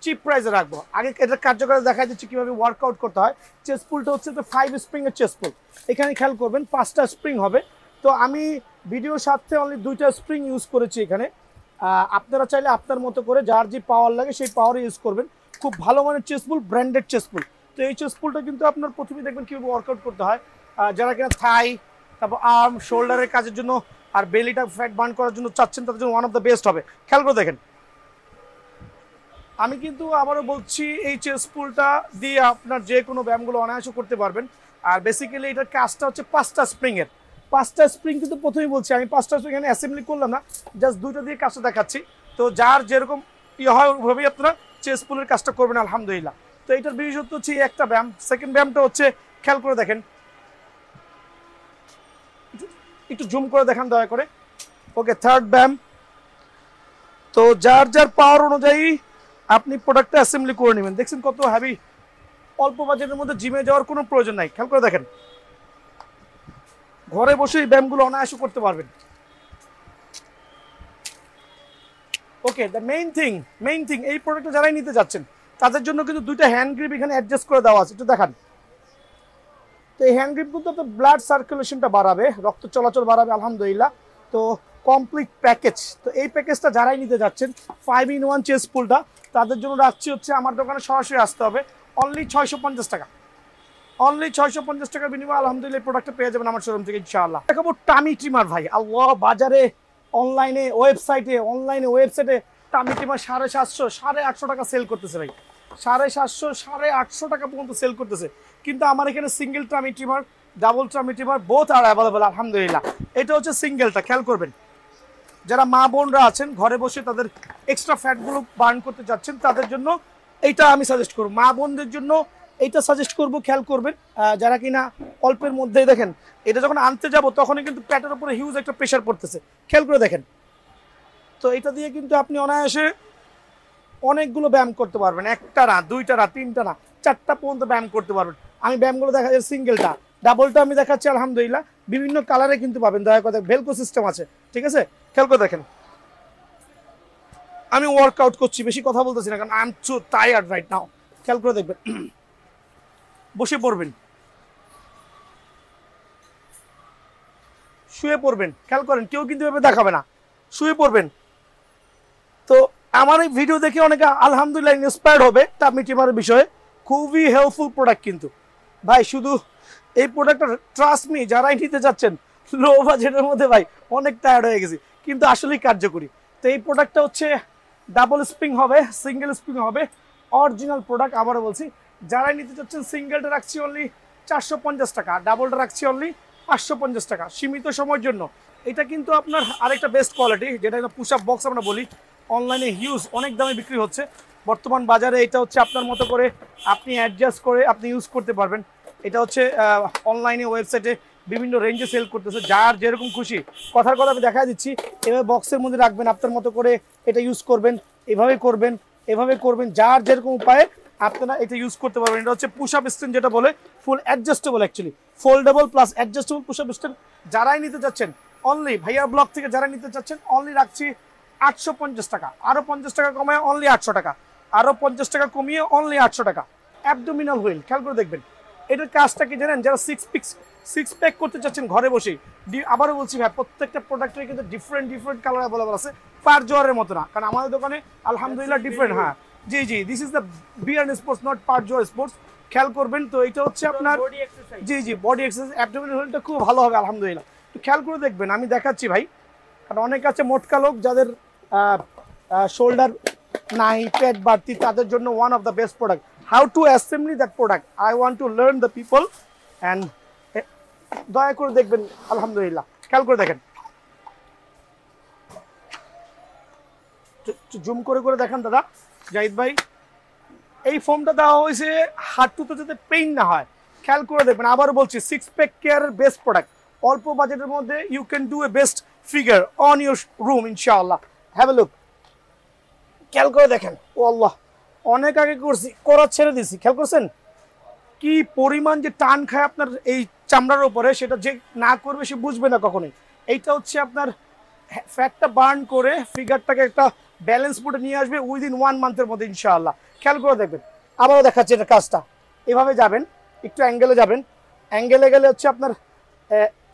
চিপ প্রাইসে রাখবো। আগে এটা কার্যকর দেখা দিচ্ছি কিভাবে ওয়ার্কআউট করতে হয়। চেস্ট পুলটা হচ্ছে তো 5 স্প্রিংয়ের চেস্ট পুল। এখানে খেয়াল করবেন 5টা স্প্রিং হবে। তো আমি ভিডিওর সাথে অনলি 2টা স্প্রিং ইউজ করেছি এখানে। আপনারা চাইলে আপনার মতো করে যার যে পাওয়ার লাগে সেই পাওয়ারে ইউজ করবেন। খুব ভালো মানের চেস্ট পুল, ব্র্যান্ডেড চেস্ট পুল। তো এই চেস্ট পুলটা কিন্তু আপনার প্রথমে দেখবেন কীভাবে ওয়ার্কআউট করতে হয়। যারা কিনা থাই, তারপর আর্ম, শোল্ডারের কাজের জন্য আর বেলিটা ফ্যাট বার্ন করার জন্য চাচ্ছেন, তাদের জন্য ওয়ান অফ দ্য বেস্ট হবে। খেয়াল করে দেখেন, আমি কিন্তু আবারও বলছি এই চেস্ট পুলটা দিয়ে আপনার যে কোনো ব্যায়ামগুলো অনায়াসে করতে পারবেন। আর বেসিক্যালি এটার কাজটা হচ্ছে 5টা স্প্রিংয়ের। 5টা স্প্রিং কিন্তু প্রথমেই বলছি আমি, 5টা স্প্রিং এখানে অ্যাসেম্বলি করলাম না, জাস্ট 2টা দিয়ে কাজটা দেখাচ্ছি। তো যার যেরকম ইয়ে হয় ওইভাবেই আপনারা চেস্ট পুলের কাজটা করবেন আলহামদুলিল্লাহ। তো এইটার বিশেষত্ব হচ্ছে একটা ব্যায়াম। সেকেন্ড ব্যায়ামটা হচ্ছে, খেয়াল করে দেখেন, একটু জুম করে দেখান দয়া করে। ওকে, থার্ড ব্যায়াম। তো যার যার পাওয়ার অনুযায়ী আপনি প্রোডাক্টটা অ্যাসেম্বলি করে নেবেন। দেখছেন কত হ্যাভি, অল্প বাজেটের মধ্যে জিমে যাওয়ার কোনো প্রয়োজন নাই। খেয়াল করে দেখেন, ঘরে বসে এই ব্যায়ামগুলো অনায়াসে করতে পারবেন। ওকে, দ্য মেইন থিং এই প্রোডাক্টটা যারাই নিতে যাচ্ছেন তাদের জন্য কিন্তু 2টা হ্যান্ড গ্রিপ এখানে অ্যাডজাস্ট করে দেওয়া আছে, একটু দেখান। তো এই হ্যান্ড গ্রিপ কিন্তু আপনার ব্লাড সার্কুলেশনটা বাড়াবে, রক্ত চলাচল বাড়াবে আলহামদুলিল্লাহ। তো কমপ্লিট প্যাকেজ। তো এই প্যাকেজটা যারাই নিতে যাচ্ছেন 5-in-1 চেস্ট পুলটা, তাদের জন্য রাখছি হচ্ছে আমার দোকানে সরাসরি আসতে হবে অনলি 650 টাকা। অনলি 650 টাকার বিনিময়ে আলহামদুলিল্লাহ প্রোডাক্টটা পেয়ে যাবেন আমার শোরুম থেকে ইনশাআল্লাহ। দেখাবো টামি ট্রিমার ভাই, আল্লাহ বাজারে অনলাইনে ওয়েবসাইটে টামি ট্রিমার 750 850 টাকা সেল করতেছে ভাই, 750 850 টাকা পর্যন্ত সেল করতেছে। কিন্তু আমার এখানে single tummy trimmer, double tummy trimmer both are available আলহামদুলিল্লাহ। এটা হচ্ছে সিঙ্গেলটা, খেয়াল করবেন যারা মা বোনরা আছেন ঘরে বসে তাদের এক্সট্রা ফ্যাটগুলো বার্ন করতে যাচ্ছেন তাদের জন্য এইটা আমি সাজেস্ট করব, মা বোনদের জন্য এইটা সাজেস্ট করব। খেয়াল করবেন যারা কিনা অল্পের মধ্যেই, দেখেন এটা যখন আনতে যাব তখনই কিন্তু প্যাটের উপরে হিউজ একটা প্রেশার পড়তেছে, খেয়াল করে দেখেন। তো এটা দিয়ে কিন্তু আপনি অনায়াসে অনেকগুলো ব্যায়াম করতে পারবেন, একটা না, দুইটা না, তিনটা না, 4টা পর্যন্ত ব্যায়াম করতে পারবেন। আমি ব্যায়ামগুলো দেখা যায় সিঙ্গেলটা, ডাবলটা আমি দেখাচ্ছি আলহামদুলিল্লাহ বিভিন্ন কালারে কিন্তু পাবেন, দয়া করে ভেলকো সিস্টেম আছে, ঠিক আছে? খেয়াল করে দেখেন আমি ওয়ার্কআউট করছি, বেশি কথা বলতেছি না কারণ I am so tired right now. খেয়াল করে দেখবেন, বসে পড়বেন, শুয়ে পড়বেন, খেয়াল করেন কেউ কিন্তু এভাবে দেখাবে না, শুয়ে পড়বেন। তো আমার এই ভিডিও দেখে অনেকে আলহামদুলিল্লাহ ইন্সপায়ার্ড হবে টামি ট্রিমারের বিষয়ে, খুবই হেল্পফুল প্রোডাক্ট কিন্তু ভাই। শুধু এই প্রোডাক্টটা ট্রাস্ট মি যারাই নিতে যাচ্ছেন লো বাজেটের মধ্যে ভাই অনেক টায়ার্ড হয়ে গেছি, কিন্তু আসলেই কার্যকরী। তো এই প্রোডাক্টটা হচ্ছে ডাবল স্প্রিং হবে, সিঙ্গেল স্প্রিং হবে, অরিজিনাল প্রোডাক্ট। আবারও বলছি যারাই নিতে চাচ্ছেন সিঙ্গেলটা রাখছি অনলি 450 টাকা, ডাবলটা রাখছি অনলি 550 টাকা সীমিত সময়ের জন্য। এটা কিন্তু আপনার আরেকটা বেস্ট কোয়ালিটি, যেটা পুশ আপ বক্স আমরা বলি, অনলাইনে হিউজ অনেক দামে বিক্রি হচ্ছে বর্তমান বাজারে। এটা হচ্ছে আপনার মতো করে আপনি অ্যাডজাস্ট করে আপনি ইউজ করতে পারবেন। এটা হচ্ছে অনলাইনে ওয়েবসাইটে বিভিন্ন রেঞ্জে সেল করতেছে, যার যেরকম খুশি। কথার কথা আমি দেখা দিচ্ছি, এভাবে বক্সের মধ্যে রাখবেন, আপনার মতো করে এটা ইউজ করবেন, এভাবে করবেন, যার যেরকম উপায়ে আপনারা এটা ইউজ করতে পারবেন। এটা হচ্ছে পুশ আপ স্ট্যান্ড, যেটা বলে full adjustable, actually foldable plus adjustable push up stand. যারাই নিতে যাচ্ছেন অনলি ভাইয়ার ব্লগ থেকে যারা নিতে চাচ্ছেন অনলি রাখছি 850 টাকা, আরও 50 টাকা কমায় অনলি 800 টাকা, আরও 50 টাকা কমিয়ে অনলি 800 টাকা। অ্যাবডোমিনাল হুইল, খেয়াল করে দেখবেন এটার কাজটা কি জানেন? যারা সিক্স প্যাক করতে চাচ্ছেন ঘরে বসেই, আবারও বলছি ভাই প্রত্যেকটা প্রোডাক্টের কিন্তু ডিফারেন্ট কালার অ্যাভেলেবল আছে, পার জোয়ারের মতো না, কারণ আমাদের দোকানে আলহামদুলিল্লাহ ডিফারেন্ট। হ্যাঁ জি, দিস ইজ দ্য বিয়ার্ন স্পোর্টস, নট পার জোয়ার স্পোর্টস। খেয়াল করবেন। তো এটা হচ্ছে আপনার জি বডি এক্সারসাইজ, অ্যাবডোমিনাল হুইলটা খুব ভালো হবে আলহামদুলিল্লাহ। তো খেয়াল করে দেখবেন, আমি দেখাচ্ছি ভাই, কারণ অনেক আছে মোটকা লোক যাদের শোল্ডার নাই, পেট বাড়তি, তাদের জন্য one of the best product. How to assembly that product I want to learn the people, and দয়া করে দেখবেন আলহামদুলিল্লাহ। খেয়াল করে দেখেন, জুম করে দেখেন দাদা জাহিদ ভাই, এই ফোমটা দেওয়া হয়েছে হাঁটুতে যাতে পেইন না হয়। খেয়াল করে দেখবেন, আবারও বলছি সিক্স প্যাক কেয়ারের বেস্ট প্রোডাক্ট, অল্প বাজেটের মধ্যে you can do a best figure on your room ইনশাআল্লাহ। হ্যাভ এ লুক, খেয়াল করে দেখেন। ও আল্লাহ, অনেক আগে করছি, করা ছেড়ে দিছি, খেয়াল করছেন কি পরিমাণ যে টান খায় আপনার এই চামড়ার উপরে, সেটা যে না করবে সে বুঝবে না কখনোই। এইটা হচ্ছে আপনার ফ্যাটটা বার্ন করে ফিগারটাকে একটা ব্যালেন্স মোডে নিয়ে আসবে উইদিন 1 মান্থের মধ্যে ইনশাআল্লাহ। খেয়াল করে দেখবেন, আবারও দেখাচ্ছে এটা কাজটা। এভাবে যাবেন, একটু অ্যাঙ্গেলে যাবেন, অ্যাঙ্গেলে গেলে হচ্ছে আপনার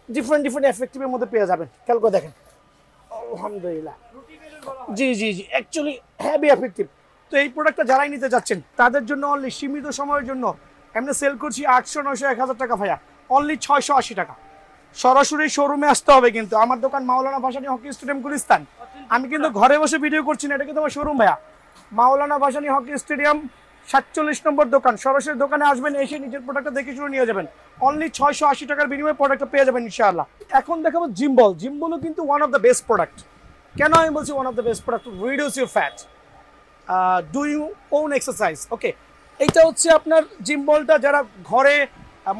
ডিফারেন্ট এফেক্টিভের মধ্যে পেয়ে যাবেন। খেয়াল করে দেখেন আলহামদুলিল্লাহ। জি অ্যাকচুয়ালি হ্যাভি এফেক্টিভ। তো এই প্রোডাক্টটা যারাই নিতে যাচ্ছেন তাদের জন্য অনলি সীমিত সময়ের জন্য এমনি সেল করছি 800, 900, 1000 টাকা ভাইয়া, অনলি 680 টাকা। সরাসরি শোরুমে আসতে হবে, কিন্তু আমার দোকান মাওলানা ভাসানী হকি স্টেডিয়াম গুলিস্তান। আমি কিন্তু ঘরে বসে ভিডিও করছি না, এটা কিন্তু আমার শোরুম ভাইয়া, মাওলানা ভাসানী হকি স্টেডিয়াম 47 নম্বর দোকান। সরাসরি দোকানে আসবেন, এসে নিজের প্রোডাক্টটা দেখে শুনে নিয়ে যাবেন, অনলি 680 টাকার বিনিময়ে প্রোডাক্টটা পেয়ে যাবেন ইনশাআল্লাহ। এখন দেখাবো জিম্বল। জিম্বলও কিন্তু one of the best product. কেন আমি বলছি one of the best product? Reduce your fat, do you own exercise. Okay, এইটা হচ্ছে আপনার জিম্বলটা যারা ঘরে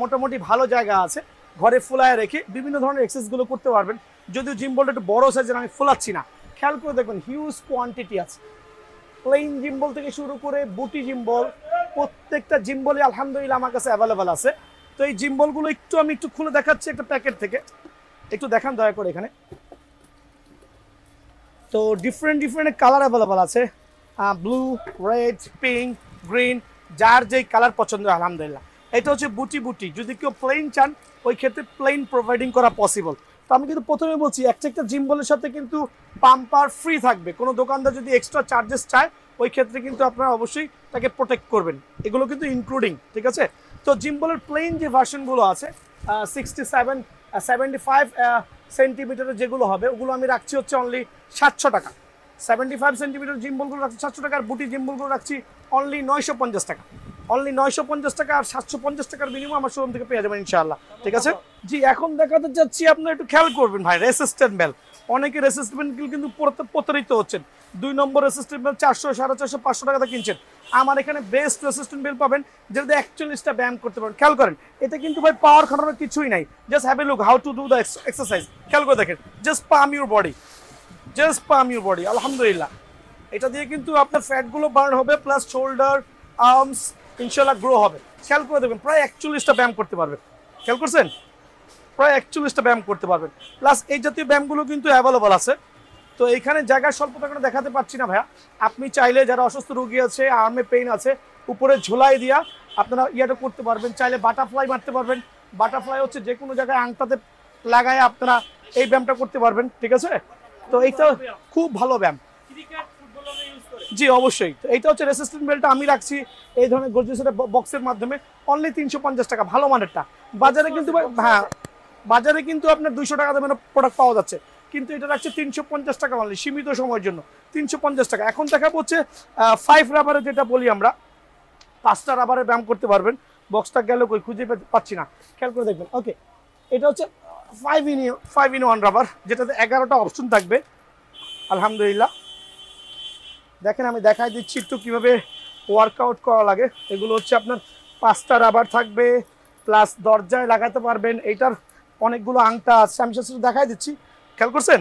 মোটামুটি ভালো জায়গা আছে, ঘরে ফুলায় রেখে বিভিন্ন ধরনের এক্সারসাইজগুলো করতে পারবেন। যদিও জিম্বলটা একটু বড় সাইজের, আমি ফুলাচ্ছি না, খেয়াল করে দেখবেন হিউজ কোয়ান্টিটি আছে। প্লেন জিম্বল থেকে শুরু করে বুটি জিম্বল, প্রত্যেকটা জিম্বলই আলহামদুলিল্লাহ আমার কাছে অ্যাভেলেবেল আছে। তো এই জিম্বলগুলো আমি একটু খুলে দেখাচ্ছি একটা প্যাকেট থেকে, একটু দেখান দয়া করে এখানে। তো ডিফারেন্ট কালার অ্যাভেলেবেল আছে, ব্লু, রেড, পিঙ্ক, গ্রিন, যার যেই কালার পছন্দ আলহামদুলিল্লাহ। এটা হচ্ছে বুটি। যদি কেউ প্লেন চান ওই ক্ষেত্রে প্লেন প্রোভাইডিং করা পসিবল। তো আমি কিন্তু প্রথমে বলছি একটা জিম্বলের সাথে কিন্তু পাম্পার ফ্রি থাকবে। কোনো দোকানদার যদি এক্সট্রা চার্জেস চায় ওই ক্ষেত্রে কিন্তু আপনারা অবশ্যই তাকে প্রোটেক্ট করবেন, এগুলো কিন্তু ইনক্লুডিং, ঠিক আছে? তো জিম্বলের প্লেন যে ভার্সনগুলো আছে 67 75 সেন্টিমিটারের যেগুলো হবে ওগুলো আমি রাখছি হচ্ছে অনলি 700 টাকা। 75 সেন্টিমিটার জিম্বলগুলো রাখছি 700 টাকা, আর বুটি জিম্বলগুলো রাখছি অনলি 950 টাকা। অনলি 950 টাকা, আর 750 টাকার বিনিময়ে আমার শোরুম থেকে পেয়ে যাবেন ইনশাআল্লাহ। ঠিক আছে জি, এখন দেখাতে চাচ্ছি, আপনারা একটু খেয়াল করবেন ভাই, রেসিস্ট্যান্ট বেল। অনেকে রেসিস্ট্যান্ট বেল কিন্তু প্রতারিত হচ্ছেন। 2 নম্বর রেসিস্ট্যান্ট বেল 400, 450, 500 টাকাতে কিনছেন। আমার এখানে বেস্ট রেসিস্ট্যান্ট বেল পাবেন যেটা 41টা ব্যায়াম করতে পারেন। খেয়াল করেন, এটা কিন্তু ভাই পাওয়ার খাটানোর কিছুই নাই। Just have a look how to do the exercise. খেয়াল করে দেখেন, just pump your body, just pump your body. আলহামদুলিল্লাহ, এটা দিয়ে কিন্তু আপনার ফ্যাটগুলো বার্ন হবে, প্লাস শোল্ডার, আর্মস ইনশাল্লাহ গ্রো হবে। খেয়াল করে দেখবেন, প্রায় 41টা ব্যায়াম করতে পারবেন। খেয়াল করছেন, প্রায় 41টা ব্যায়াম করতে পারবেন। প্লাস এই জাতীয় ব্যায়ামগুলো কিন্তু অ্যাভেলেবল আছে। তো এখানে জায়গার স্বল্পতা কোনো দেখাতে পাচ্ছি না ভাইয়া। আপনি চাইলে যারা অসুস্থ রোগী আছে, আর্মে পেইন আছে, উপরে ঝোলাই দিয়া আপনারা ইয়াটা করতে পারবেন। চাইলে বাটারফ্লাই মারতে পারবেন। বাটারফ্লাই হচ্ছে যে কোনো জায়গায় আংটাতে লাগায় আপনারা এই ব্যায়ামটা করতে পারবেন। ঠিক আছে, তো এইটা খুব ভালো ব্যায়াম। জি অবশ্যই। তো এইটা হচ্ছে রেসিস্ট্যান্ট বেল্টটা আমি রাখছি এই ধরনের গর্জিয়াস বক্সের মাধ্যমে অনলি 350 টাকা, ভালো মানেরটা। বাজারে কিন্তু হ্যাঁ, বাজারে কিন্তু আপনার 200 টাকা দামের প্রোডাক্ট পাওয়া যাচ্ছে, কিন্তু এটা রাখছে 350 টাকা অনলি, সীমিত সময়ের জন্য 350 টাকা। এখন দেখাবো হচ্ছে 5 রাবারের, যেটা বলি আমরা 5টা রাবারের ব্যায়াম করতে পারবেন। বক্সটা গেল কই, খুঁজে পাচ্ছি না, খেয়াল করে দেখবেন। ওকে, এটা হচ্ছে 5 in 1 রাবার, যেটাতে 11টা অপশন থাকবে। আলহামদুলিল্লাহ, দেখেন আমি দেখাই দিচ্ছি একটু কিভাবে ওয়ার্কআউট করা লাগে। এগুলো হচ্ছে আপনার 5টা রাবার থাকবে, প্লাস দরজায় লাগাতে পারবেন। এইটার অনেকগুলো আংটা আছে, আমি সেটা দেখাই দিচ্ছি। খেয়াল করছেন,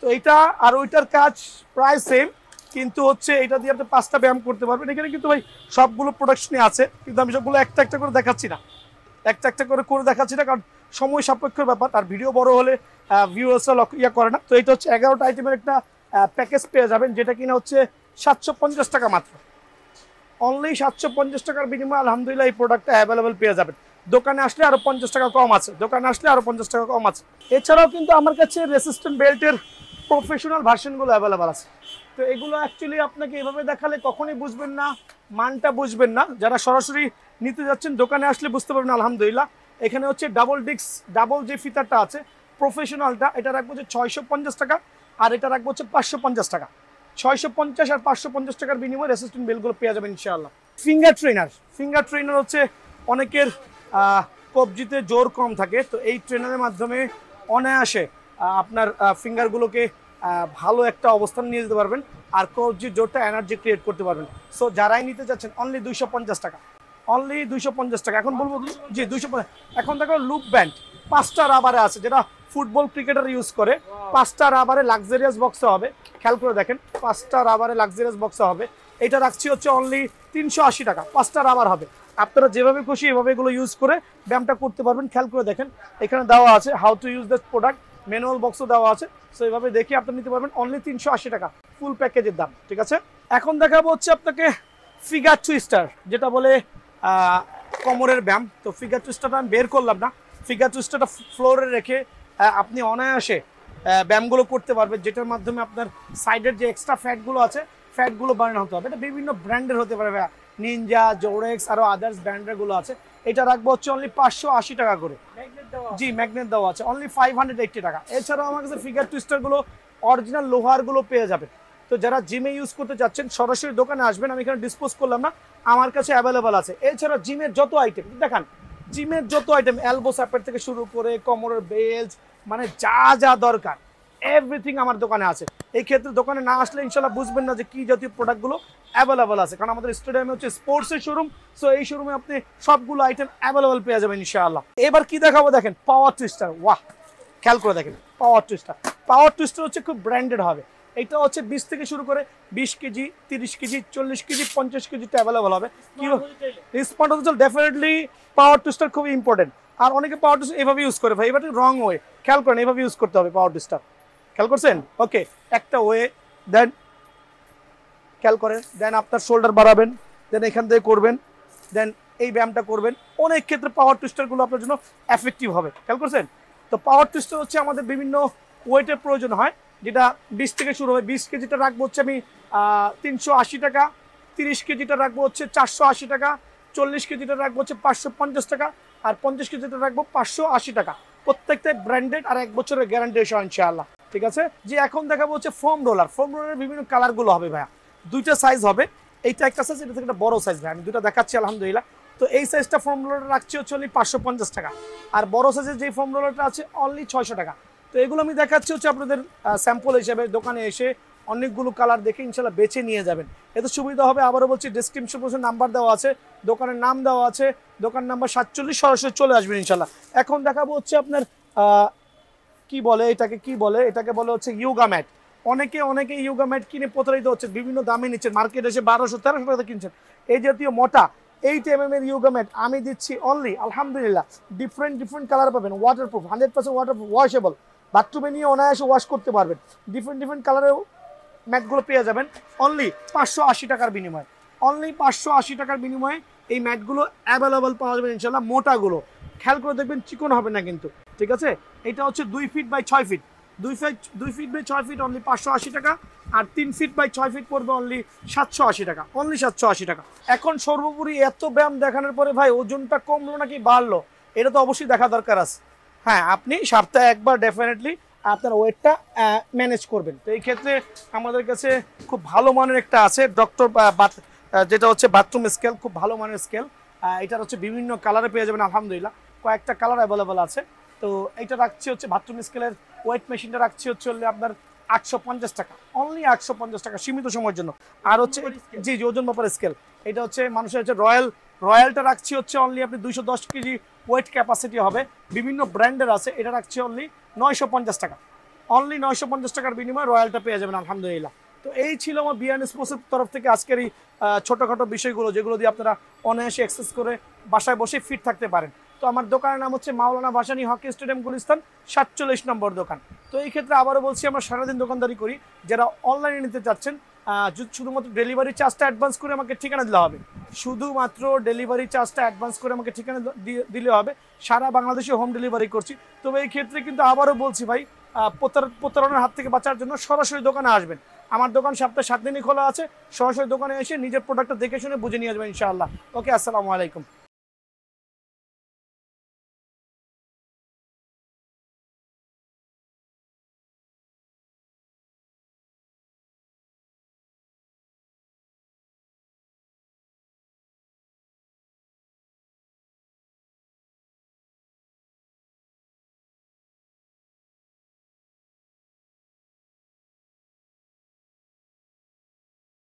তো এইটা আর ওইটার কাজ প্রায় সেম, কিন্তু হচ্ছে এটা দিয়ে আপনি 5টা ব্যায়াম করতে পারবেন। এখানে কিন্তু ভাই সবগুলো প্রোডাকশনই আছে, কিন্তু আমি সবগুলো একটা একটা করে দেখাচ্ছি না, একটা একটা করে দেখাচ্ছি না, কারণ সময় সাপেক্ষের ব্যাপার, আর ভিডিও বড় হলে ভিউয়ার্সরা ইয়া করে না। তো এটা হচ্ছে 11টা আইটেমের একটা প্যাকেজ পেয়ে যাবেন, যেটা কিনা হচ্ছে 750 টাকা মাত্র। অনলি 750 টাকার বিনিময়ে আলহামদুলিল্লাহ এই প্রোডাক্টটা অ্যাভেলেবেল পেয়ে যাবেন। দোকানে আসলে আরো 50 টাকা কম আছে, দোকানে আসলে আরো 50 টাকা কম আছে। এছাড়াও কিন্তু আমার কাছে রেসিস্ট্যান্ট বেল্টের প্রফেশনাল ভার্সনগুলো অ্যাভেলেবেল আছে। তো এগুলো অ্যাকচুয়ালি আপনাকে এভাবে দেখালে কখনোই বুঝবেন না, মানটা বুঝবেন না। যারা সরাসরি নিতে যাচ্ছেন দোকানে আসলে বুঝতে পারবেন। আলহামদুলিল্লাহ, এখানে হচ্ছে ডাবল যে ফিতারটা আছে প্রফেশনালটা, এটা রাখবো হচ্ছে 650 টাকা, আর এটা রাখবো হচ্ছে 550 টাকা। 650 আর 550 টাকার বিনিময়ে রেসিস্ট্যান্ট বেলগুলো পেয়ে যাবেন ইনশাআল্লাহ। ফিঙ্গার ট্রেনার হচ্ছে অনেকের কবজিতে জোর কম থাকে, তো এই ট্রেনারের মাধ্যমে অনায়াসে আপনার ফিঙ্গারগুলোকে ভালো একটা অবস্থান নিয়ে যেতে পারবেন, আর কবজির জোরটা এনার্জি ক্রিয়েট করতে পারবেন। সো যারাই নিতে চাচ্ছেন অনলি 250 টাকা, অনলি 250 টাকা। এখন বলবো জি 250। এখন দেখো লুপ ব্যান্ড 5টা রাবারে আছে, যেটা ফুটবল ক্রিকেটার ইউজ করে। 5টা রাবারে লাক্সারিয়াস বক্সে হবে। খেয়াল করে দেখেন, 5টা রাবারে লাক্সারিয়াস বক্সে হবে। এটা রাখছি হচ্ছে অনলি 380 টাকা। 5টা রাবার হবে, আপনারা যেভাবে খুশি এভাবে এগুলো ইউজ করে ব্যায়ামটা করতে পারবেন। খেয়াল করে দেখেন, এখানে দেওয়া আছে how to use this product, manual বক্সও দেওয়া আছে। সো এইভাবে দেখে আপনি নিতে পারবেন অনলি 380 টাকা, ফুল প্যাকেজের দাম। ঠিক আছে, এখন দেখাবো হচ্ছে আপনাকে ফিগার টুইস্টার, যেটা বলে কোমরের ব্যায়াম। তো ফিগার টুইস্টারটা আমি বের করলাম না, ফিগার টুইস্টারটা ফ্লোরে রেখে আপনি অনায়াসে ব্যায়ামগুলো করতে পারবেন, যেটার মাধ্যমে আপনার সাইডের যে এক্সট্রা ফ্যাটগুলো আছে, ফ্যাটগুলো বার্ন হতে হবে। এটা বিভিন্ন ব্র্যান্ডের হতে পারে, নিনজা, জোরেক্স, আরও আদার্স ব্র্যান্ডেরগুলো আছে। এটা রাখবো হচ্ছে অনলি 580 টাকা করে। জি ম্যাগনেট দেওয়া আছে, অনলি 580 টাকা। এছাড়াও আমার কাছে ফিগার টুইস্টারগুলো অরিজিনাল লোহারগুলো পেয়ে যাবেন। তো যারা জিমে ইউজ করতে চাচ্ছেন সরাসরি দোকানে আসবেন, আমি এখানে ডিসপোজ করলাম না, আমার কাছে অ্যাভেলেবেল আছে। এছাড়া জিমের যত আইটেম দেখান, জিমের যত আইটেম, এলবো স্যাপের থেকে শুরু করে কোমরের বেল্ট, মানে যা যা দরকার এভরিথিং আমার দোকানে আছে। এই ক্ষেত্রে দোকানে না আসলে ইনশাল্লাহ বুঝবেন না যে কি জাতীয় প্রোডাক্টগুলো অ্যাভেলেবেল আছে, কারণ আমাদের স্টেডিয়ামে হচ্ছে স্পোর্টসের শোরুম। সো এই শোরুমে আপনি সবগুলো আইটেম অ্যাভেলেবেল পেয়ে যাবেন ইনশাআল্লাহ। এবার কি দেখাবো দেখেন, পাওয়ার টুইস্টার। ওয়াহ, খেয়াল করে দেখেন, পাওয়ার টুইস্টার হচ্ছে খুব ব্র্যান্ডেড হবে। এটা হচ্ছে 20 থেকে শুরু করে 20 কেজি, 30 কেজি, 40 কেজি, 50 কেজিটা অ্যাভেলেবল হবে। কি রেসপন্ড হতে চল, ডেফিনেটলি পাওয়ার টুইস্টার খুবই ইম্পর্টেন্ট। আর অনেকে পাওয়ার টুইস্টার এভাবে ইউজ করে, ভাই এবার রং ওয়ে। খেয়াল করেন, এভাবে ইউজ করতে হবে পাওয়ার টুইস্টার। খেয়াল করছেন? ওকে, একটা ওয়ে, দেন খেয়াল করেন, দেন আপনার শোল্ডার বাড়াবেন, দেন এখান থেকে করবেন, দেন এই ব্যায়ামটা করবেন। অনেক ক্ষেত্রে পাওয়ার টুইস্টারগুলো আপনার জন্য এফেক্টিভ হবে। খেয়াল করছেন? তো পাওয়ার টুইস্টার হচ্ছে আমাদের বিভিন্ন ওয়েটের প্রয়োজন হয়, যেটা 20 থেকে শুরু হয়। 20 কেজিটা রাখবো হচ্ছে আমি 380 টাকা, 30 কেজিটা রাখবো হচ্ছে 480 টাকা, 40 কেজিটা রাখবো হচ্ছে 550 টাকা, আর 50 কেজিটা রাখবো 580 টাকা। প্রত্যেকটা ব্র্যান্ডেড আর 1 বছরের গ্যারান্টি সহ ইনশাআল্লাহ। ঠিক আছে, যে এখন দেখাবো হচ্ছে ফোম রোলার। ফোম রোলারের বিভিন্ন কালারগুলো হবে ভাইয়া, দুইটা সাইজ হবে, এইটা একটা সাইজ, এটা থেকে একটা বড় সাইজ ভাই, আমি দুটো দেখাচ্ছি আলহামদুলিল্লাহ। তো এই সাইজটা ফোম রোলার রাখছি হচ্ছে অনলি 550 টাকা, আর বড় সাইজের যে ফোম রোলারটা আছে অনলি 600 টাকা। তো এগুলো আমি দেখাচ্ছি হচ্ছে আপনাদের স্যাম্পল হিসেবে, দোকানে এসে অনেকগুলো কালার দেখে ইনশাল্লাহ বেছে নিয়ে যাবেন, এতে সুবিধা হবে। আবারও বলছি, ডেসক্রিপশন বক্সে নাম্বার দেওয়া আছে, দোকানের নাম দেওয়া আছে, দোকান নাম্বার 47, সরাসরি চলে আসবেন ইনশাল্লাহ। এখন দেখাবো হচ্ছে আপনার কি বলে এটাকে, কি বলে এটাকে, বলে হচ্ছে ইয়োগা ম্যাট। অনেকে ইয়োগা ম্যাট কিনে প্রতারিত হচ্ছে, বিভিন্ন দামে নিচ্ছেন, মার্কেটে এসে 1200-1300 টাকা কিনছেন। এই জাতীয় মোটা 8 mm এর ইয়োগা ম্যাট আমি দিচ্ছি অনলি আলহামদুলিল্লাহ, ডিফারেন্ট কালার পাবেন, ওয়াটারপ্রুফ, 100% ওয়াটারপ্রুফ, ওয়াশেবল, বাথরুমে নিয়ে অনায়াসে ওয়াশ করতে পারবেন। ডিফারেন্ট কালারের ম্যাটগুলো পেয়ে যাবেন অনলি 580 টাকার বিনিময়ে। অনলি 580 টাকার বিনিময়ে এই ম্যাটগুলো অ্যাভেলেবল পাওয়া যাবে ইনশাল্লাহ। মোটাগুলো খেয়াল করে দেখবেন, চিকন হবে না কিন্তু। ঠিক আছে, এটা হচ্ছে 2 feet by 6 feet, 2 feet by 6 feet only 580 টাকা, আর 3 ফিট বাই 6 ফিট পড়বে অনলি 780 টাকা, অনলি 780 টাকা। এখন সর্বোপরি এত ব্যায়াম দেখানোর পরে ভাই ওজনটা কমলো নাকি বাড়লো, এটা তো অবশ্যই দেখা দরকার আছে। হ্যাঁ, আপনি সপ্তাহে একবার ডেফিনেটলি আপনার ওয়েটটা ম্যানেজ করবেন। তো এই ক্ষেত্রে আমাদের কাছে খুব ভালো মানের একটা আছে ডক্টর, যেটা হচ্ছে বাথরুম স্কেল, খুব ভালো মানের স্কেল। এটার হচ্ছে বিভিন্ন কালারে পেয়ে যাবেন আলহামদুলিল্লাহ, কয়েকটা কালার অ্যাভেলেবল আছে। তো এইটা রাখছি হচ্ছে বাথরুম স্কেলের ওয়েট মেশিনটা রাখছি হচ্ছে আপনার 850 টাকা, অনলি 850 টাকা সীমিত সময়ের জন্য। আর হচ্ছে জি ওজন মাপার স্কেল, এটা হচ্ছে মানুষের হচ্ছে রয়্যালটা রাখছি হচ্ছে অনলি আপনি 210 কেজি ওয়েট ক্যাপাসিটি হবে, বিভিন্ন ব্র্যান্ডের আছে, এটা রাখছি অনলি 950 টাকা, অনলি 950 টাকার বিনিময়ে রয়্যালটা পেয়ে যাবেন আলহামদুলিল্লাহ। তো এই ছিল আমার বিয়ান স্পোর্টসের তরফ থেকে আজকের এই ছোটোখাটো বিষয়গুলো, যেগুলো দিয়ে আপনারা অনায়াসে অ্যাক্সেস করে বাসায় বসে ফিট থাকতে পারেন। তো আমার দোকানের নাম হচ্ছে মাওলানা ভাসানী হকি স্টেডিয়াম, গুলিস্তান, 47 নম্বর দোকান। তো এই ক্ষেত্রে আবারও বলছি, আমরা সারাদিন দোকানদারি করি। যারা অনলাইনে নিতে চাচ্ছেন, শুধুমাত্র ডেলিভারি চার্জটা অ্যাডভান্স করে আমাকে ঠিকানা দিলে হবে, শুধুমাত্র ডেলিভারি চার্জটা অ্যাডভান্স করে আমাকে ঠিকানা দিলে হবে। সারা বাংলাদেশে হোম ডেলিভারি করছি। তবে এই ক্ষেত্রে কিন্তু আবারও বলছি ভাই, প্রতারণার হাত থেকে বাঁচার জন্য সরাসরি দোকানে আসবেন। আমার দোকান সপ্তাহে 7 দিনই খোলা আছে, সরাসরি দোকানে এসে নিজের প্রোডাক্টটা দেখে শুনে বুঝে নিয়ে আসবেন ইনশাআল্লাহ। ওকে, আসসালামু আলাইকুম।